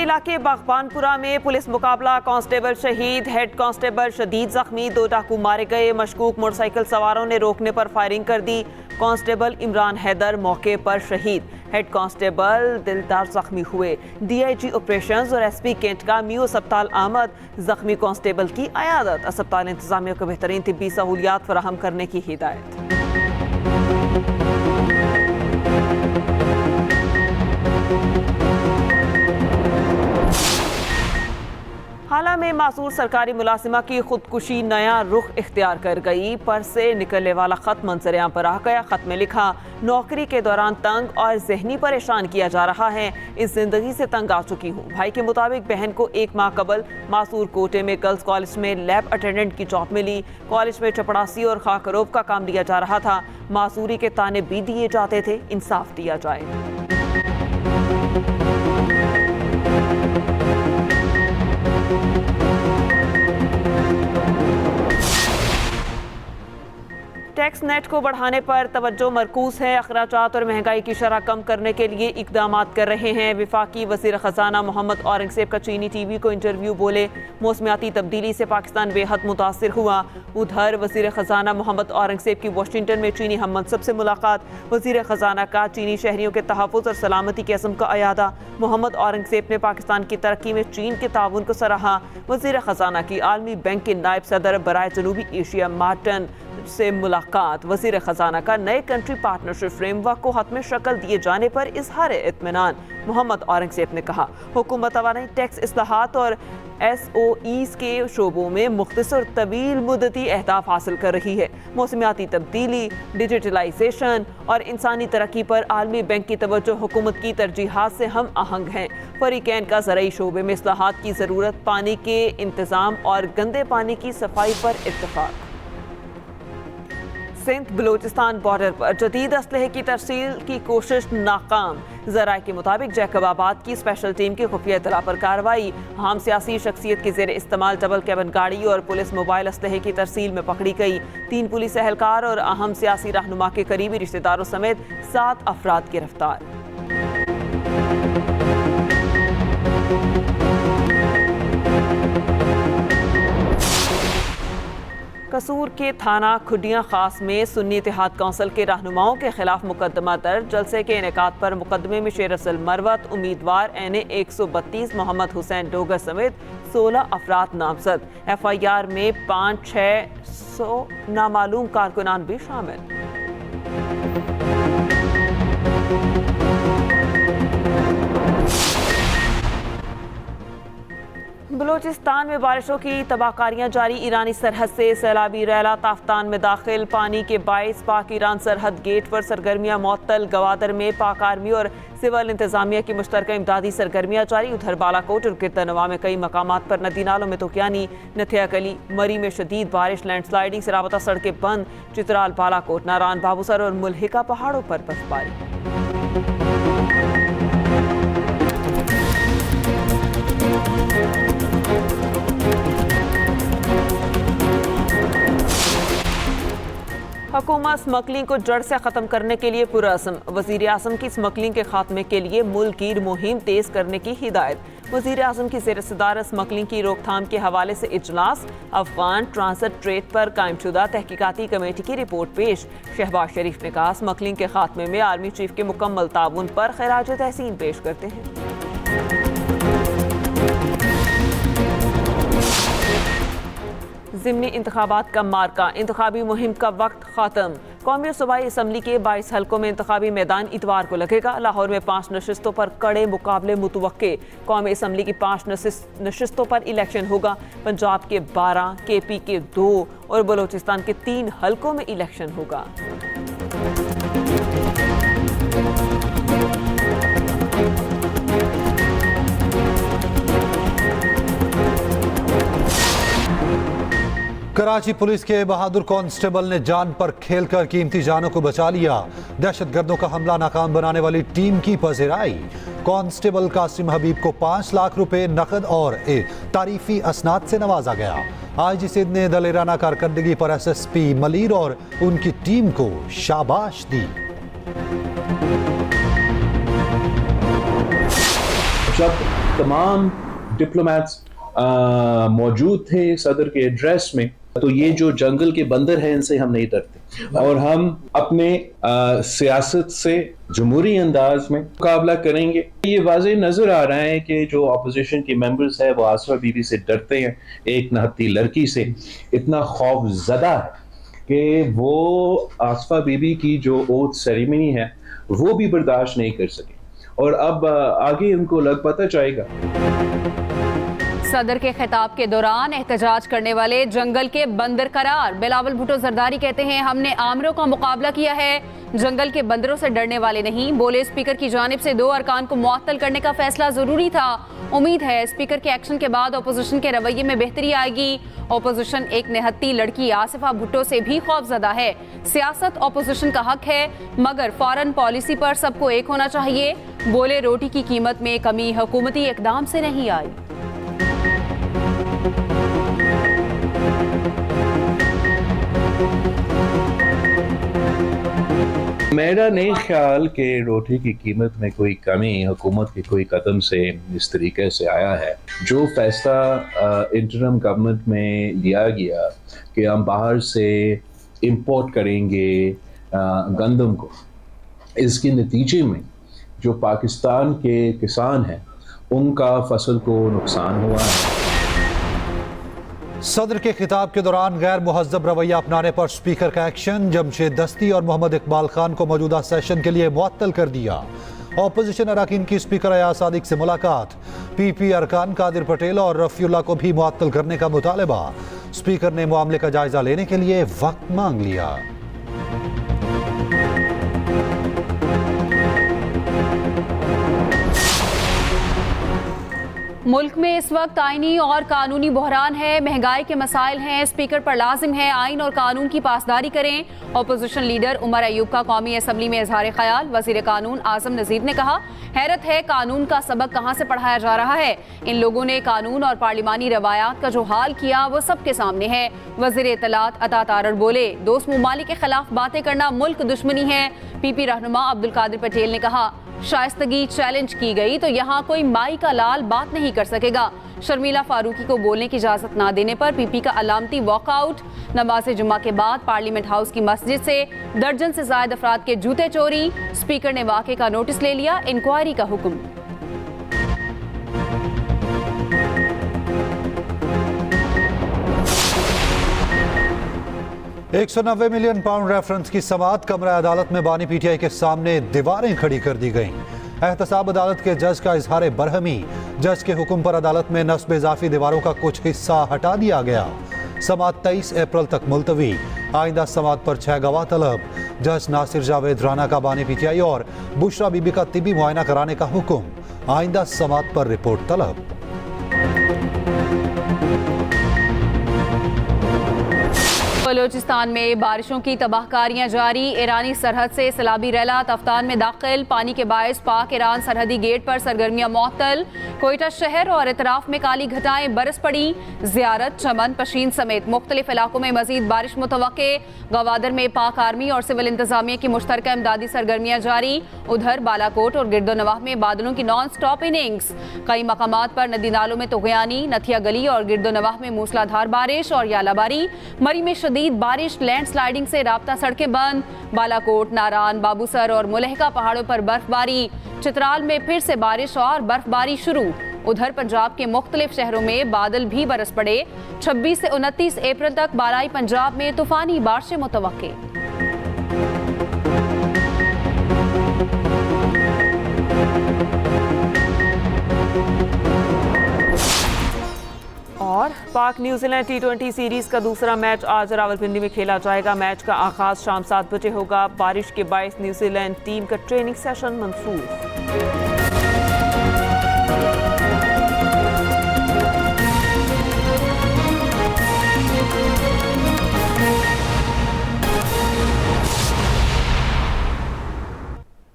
जिला के बागबानपुरा में पुलिस मुकाबला, कांस्टेबल शहीद, हेड कांस्टेबल शदीद जख्मी, 2 डाकू मारे गए। मशकूक मोटरसाइकिल सवारों ने रोकने पर फायरिंग कर दी। कांस्टेबल इमरान हैदर मौके पर शहीद, हेड कांस्टेबल दिलदार जख्मी हुए। डीआईजी ऑपरेशंस और एसपी कैंट का म्यू अस्पताल आमद, जख्मी कांस्टेबल की अयादत। अस्पताल इंतजामिया को बेहतरीन तिब्बी सहूलियात फराहम करने की हिदायत। हाला में मासूर सरकारी मुलाजिमा की खुदकुशी नया रुख इख्तियार कर गई। पर से निकलने वाला खत मंजर-ए-आम पर आ गया। खत में लिखा, नौकरी के दौरान तंग और जहनी परेशान किया जा रहा है। इस जिंदगी से तंग आ चुकी हूँ। भाई के मुताबिक बहन को 1 माह कबल मासूर कोटे में गर्ल्स कॉलेज में लैब अटेंडेंट की जॉब मिली। कॉलेज में चपड़ासी और खाकरोब का काम दिया जा रहा था। मासूरी के ताने भी दिए जाते थे, इंसाफ दिया जाए। टैक्स नेट को बढ़ाने पर तवज्जो मरकूज है। अखराजात और महंगाई की शरह कम करने के लिए इकदामात कर रहे हैं। वफाकी वज़ीर ख़जाना मोहम्मद औरंगज़ेब का चीनी टीवी को इंटरव्यू, बोले मौसमियाती तब्दीली से पाकिस्तान बेहद मुतासिर हुआ। उधर वज़ीर ख़जाना मोहम्मद औरंगज़ेब की वाशिंगटन में चीनी हम मनसब से मुलाकात। वज़ीर ख़जाना का चीनी शहरियों के तहफ़्फ़ुज़ और सलामती के अज़्म का अयादा। मोहम्मद औरंगज़ेब ने पाकिस्तान की तरक्की में चीन के ताउन को सराहा। वज़ीर ख़जाना की आलमी बैंक के नायब सदर बराए जनूबी एशिया मार्टन से मुलाकात। वज़ीर ख़जाना का नए कंट्री पार्टनरशिप फ्रेमवर्क को हतमी शक्ल दिए जाने पर इजहार इत्मीनान। मोहम्मद औरंगज़ेब ने कहा, हुकूमत तवानाई टैक्स इस्लाहात और SOEs के शोबों में मुख्तसर तवील मुद्दती अहदाफ हासिल कर रही है। मौसमियाती तब्दीली, डिजिटलाइजेशन और इंसानी तरक्की पर आलमी बैंक की तवज्जो हुकूमत की तरजीहात से हम आहंग हैं। फरीकैन का ज़राई शोबे में इस्लाहात की ज़रूरत, पानी के इंतज़ाम और गंदे पानी की सफाई पर इत्तफाक। सिंध बलूचिस्तान बॉर्डर पर जदीद असलहे की तरसील की कोशिश नाकाम। ज़राए के मुताबिक जैकबाबाद की स्पेशल टीम की खुफिया इत्तला पर कार्रवाई। अहम सियासी शख्सियत के ज़ेर इस्तेमाल डबल कैबन गाड़ी और पुलिस मोबाइल असलहे की तरसील में पकड़ी गई। 3 पुलिस एहलकार और अहम सियासी रहनुमा के करीबी रिश्तेदारों समेत 7 अफराद गिरफ्तार। कसूर के थाना खुडियां खास में सुन्नी इत्तेहाद काउंसिल के रहनुमाओं के खिलाफ मुकदमा दर्ज। जलसे के इनेकाद पर मुकदमे में शेर असल मरवत, उम्मीदवार NA 132 मोहम्मद हुसैन डोगर समेत 16 अफराद नामजद। FIR में 500-600 नामालूम कारकुनान भी शामिल। बलूचिस्तान में बारिशों की तबाहकारियां जारी। ईरानी सरहद से सैलाबी रैला ताफ्तान में दाखिल। पानी के बाइस पाक ईरान सरहद गेट पर सरगर्मियां मुअत्तल। गवादर में पाक आर्मी और सिविल इंतजामिया की मुश्तरका इमदादी सरगर्मियां जारी। उधर बालाकोट और गिरदनवा में कई मकामात पर नदी नालों में तोक्यानी। नथिया कली मरी में शदीद बारिश, लैंडस्लाइडिंग से राबता सड़कें बंद। चित्राल, बालाकोट, नारायण बाबूसर और मुल्हिका पहाड़ों पर बर्फबारी। हुकूमत स्मगलिंग को जड़ से ख़त्म करने के लिए पुरअज़्म। वज़ीर आज़म की स्मगलिंग के खात्मे के लिए मुल्क-गिर मुहिम तेज़ करने की हिदायत। वज़ीर आज़म की ज़ेर सदारत स्मगलिंग की रोकथाम के हवाले से इजलास। अफगान ट्रांजिट ट्रेड पर कायमशुदा तहकीकाती कमेटी की रिपोर्ट पेश। शहबाज शरीफ ने कहा, स्मगलिंग के खात्मे में आर्मी चीफ के मुकम्मल ताउन पर खिराज तहसीन पेश करते हैं। ज़िमनी इंतखाबात का मार्का, इंतखाबी मुहिम का वक्त ख़त्म। कौमी सूबाई असम्बली के 22 हल्कों में इंतखाबी मैदान इतवार को लगेगा। लाहौर में 5 नशिस्तों पर कड़े मुकाबले मुतवक्के। कौमी असम्बली की 5 नशिस्तों पर इलेक्शन होगा। पंजाब के 12, KP के 2 और बलूचिस्तान के 3 हल्कों में इलेक्शन होगा। कराची पुलिस के बहादुर कांस्टेबल ने जान पर खेलकर कीमती जानों को बचा लिया। दहशतगर्दों का हमला नाकाम बनाने वाली टीम की पज़िराई। कांस्टेबल कासिम हबीब को 5 लाख रुपए नकद और तारीफी असनाद से नवाजा गया। IG सिंध ने दलेराना कारकर्दगी पर SSP मलीर और उनकी टीम को शाबाश दी। जब तमाम डिप्लोमेट्स मौजूद थे सदर के एड्रेस में। तो ये जो जंगल के बंदर हैं इनसे हम नहीं डरते और हम अपने सियासत से जमहूरी अंदाज में मुकाबला करेंगे। ये वाज़ेह नजर आ रहा है कि जो अपोजिशन के मेंबर्स हैं वो आसफा बीबी से डरते हैं, एक नहत्ती लड़की से इतना खौफजदा है कि वो आसफा बीबी की जो ओथ सेरेमनी है वो भी बर्दाश्त नहीं कर सके और अब आगे उनको लग पता जाएगा। सदर के खिताब के दौरान एहतजाज करने वाले जंगल के बंदर करार। बिलावल भुट्टो जरदारी कहते हैं, हमने आमरों का मुकाबला किया है, जंगल के बंदरों से डरने वाले नहीं। बोले, स्पीकर की जानिब से 2 अरकान को मुअत्तल करने का फैसला जरूरी था। उम्मीद है स्पीकर के एक्शन के बाद अपोजिशन के रवैये में बेहतरी आएगी। अपोजिशन एक निहत्ती लड़की आसिफा भुट्टो से भी खौफजदा है। सियासत अपोजिशन का हक है मगर फॉरेन पॉलिसी पर सबको एक होना चाहिए। बोले, रोटी की कीमत में कमी हुकूमती इकदाम से नहीं आई। मेरा नहीं ख्याल कि रोटी की कीमत में कोई कमी हुकूमत के कोई कदम से इस तरीके से आया है। जो फैसला इंटरम गवर्नमेंट में लिया गया कि हम बाहर से इंपोर्ट करेंगे गंदम को, इसके नतीजे में जो पाकिस्तान के किसान हैं उनका फसल को नुकसान हुआ है। सदर के खिताब के दौरान गैर मुहज्जब रवैया अपनाने पर स्पीकर का एक्शन। जमशेद दस्ती और मोहम्मद इकबाल खान को मौजूदा सेशन के लिए मुअत्तल कर दिया। ऑपोजिशन अरकान की स्पीकर अयाज सादिक से मुलाकात। पीपी अरकान कादिर पटेल और रफीउल्लाह को भी मुअत्तल करने का मुतालबा। स्पीकर ने मामले का जायजा लेने के लिए वक्त मांग लिया। मुल्क में इस वक्त आईनी और कानूनी बहरान है, महंगाई के मसाइल हैं। स्पीकर पर लाजिम है आइन और कानून की पासदारी करें। अपोजिशन लीडर उमर अयूब का कौमी असम्बली में इजहार ख्याल। वजीर कानून आजम नजीर ने कहा, हैरत है कानून का सबक कहाँ से पढ़ाया जा रहा है। इन लोगों ने कानून और पार्लिमानी रवायात का जो हाल किया वो सबके सामने है। वजीर इत्तलात अता तारड़ बोले, दोस्त ममालिक के खिलाफ बातें करना मुल्क दुश्मनी है। पीपी रहनुमा अब्दुल कादिर पटेल ने कहा, शाइस्तगी चैलेंज की गई तो यहाँ कोई माई का लाल बात नहीं कर सकेगा। शर्मिला फारूकी को बोलने की इजाजत ना देने पर पीपी का अलामती वॉकआउट। नमाज जुम्मा के बाद पार्लियामेंट हाउस की मस्जिद से दर्जन से ज्यादा अफराद के जूते चोरी। स्पीकर ने वाक़े का नोटिस ले लिया, इंक्वायरी का हुक्म। 190 मिलियन पाउंड रेफरेंस की समाअत। कमरा अदालत में बानी पीटीआई के सामने दीवारें खड़ी कर दी गईं। एहतसाब अदालत के जज का इजहार बरहमी। जज के हुक्म पर अदालत में नस्ब इजाफी दीवारों का कुछ हिस्सा हटा दिया गया। समाअत 23 अप्रैल तक मुलतवी। आइंदा समाअत पर 6 गवाह तलब। जज नासिर जावेद राना का बानी पीटीआई और बुशरा बीबी का तिबी मुआयना कराने का हुक्म। आइंदा समाअत पर रिपोर्ट तलब। बलोचिस्तान में बारिशों की तबाहकारियां जारी। ईरानी सरहद से सैलाबी रैला तफ्तान में दाखिल। पानी के बायस पाक ईरान सरहदी गेट पर सरगर्मियां मुअत्तल। कोयटा शहर और इतराफ में काली घटाएं बरस पड़ी। जियारत, चमन, पशीन समेत मुख्तलिफ इलाकों में मजीद बारिश मुतवक्के। गवादर में पाक आर्मी और सिविल इंतजामिया की मुश्तरका इमदादी सरगर्मियां जारी। उधर बालाकोट और गिरदोनवाह में बादलों की नॉन स्टॉप इनिंग्स। कई मकामात पर नदी नालों में तुगयानी। नथिया गली और गिरदोनवाह में मूसलाधार बारिश और यालाबारी। मरी में शदीद बारिश, लैंडस्लाइडिंग से राब्ता सड़कें बंद। बालाकोट, नारान, बाबूसर और मुलहका पहाड़ों पर बर्फबारी। चित्राल में फिर से बारिश और बर्फबारी शुरू। उधर पंजाब के मुख्तलिफ शहरों में बादल भी बरस पड़े। 26 से 29 अप्रैल तक बालाई पंजाब में तूफानी बारिशें मुतवक्के। और पाक न्यूजीलैंड T20 सीरीज का दूसरा मैच आज रावलपिंडी में खेला जाएगा। मैच का आगाज शाम 7 बजे होगा। बारिश के बायस न्यूजीलैंड टीम का ट्रेनिंग सेशन मंसूख।